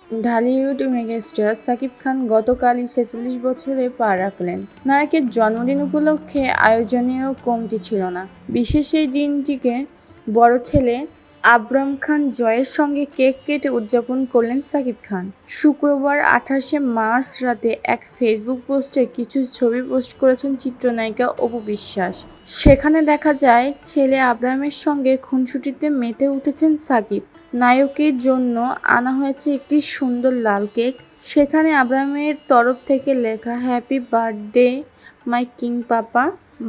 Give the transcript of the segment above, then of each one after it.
Dhallywood megastar Shakib Khan গতকালই ৪৬ বছরে পা রাখলেন। নায়কের জন্মদিন উপলক্ষে আয়োজনেও কমতি ছিল না। বিশেষ এই দিনটিকে বড় ছেলে আবরাম খান জয়ের সঙ্গে কেক কেটে উদযাপন করলেন শাকিব খান। শুক্রবার ২৮শে মার্চ রাতে এক ফেসবুক পোস্টে কিছু ছবি পোস্ট করেছেন চিত্রনায়িকা অপু বিশ্বাস। সেখানে দেখা যায় ছেলে আবরামের সঙ্গে খুনসুটিতে মেতে উঠেছেন শাকিব। নায়কের জন্য আনা হয়েছে একটি সুন্দর লাল কেক। সেখানে আবরামের তরফ থেকে লেখা হ্যাপি বার্থডে মাই কিং পাপা।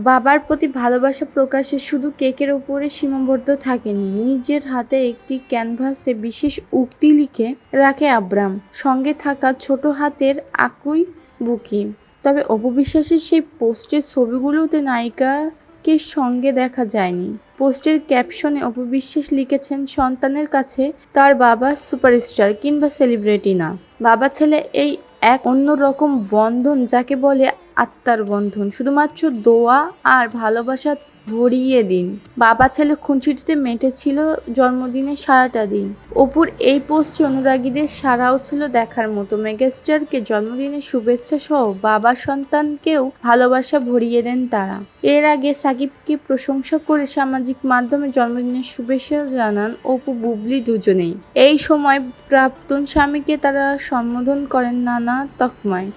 বাবার প্রতি ভালোবাসা প্রকাশে শুধু কেকের ওপরে সীমাবদ্ধ থাকেনি, নিজের হাতে একটি ক্যানভাসে বিশেষ উক্তি লিখে রাখে আবরাম, সঙ্গে থাকা ছোট হাতের আকুই বুকি। তবে অপু বিশ্বাসের সেই পোস্টের ছবিগুলোতে নায়িকাকে সঙ্গে দেখা যায়নি। পোস্টের ক্যাপশনে অপু বিশ্বাস লিখেছেন, সন্তানের কাছে তার বাবা সুপারস্টার কিংবা সেলিব্রিটি না, বাবা ছেলে এই এক অন্যরকম বন্ধন যাকে বলে আত্মার বন্ধন। শুধুমাত্র দোয়া আর ভালোবাসা ভরিয়ে দিন। বাবা ছেলে খুনসুটিতে মেতেছিল জন্মদিনের সারাটা দিন। অপুর এই পোস্টে অনুরাগীদের সাড়াও ছিল দেখার মতো। মেগাস্টারকে জন্মদিনের শুভেচ্ছা সহ বাবা সন্তানকেও ভালোবাসা ভরিয়ে দেন তারা। এর আগে সাকিবকে প্রশংসা করে সামাজিক মাধ্যমে জন্মদিনের শুভেচ্ছা জানান অপু বুবলি দুজনেই। এই সময় প্রাক্তন স্বামীকে তারা সম্বোধন করেন নানা তকমায়।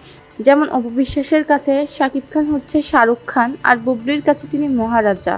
যেমন অপু বিশ্বাসের কাছে শাকিব খান হচ্ছে শাহরুখ খান আর বুবলির কাছে তিনি মহারাজা।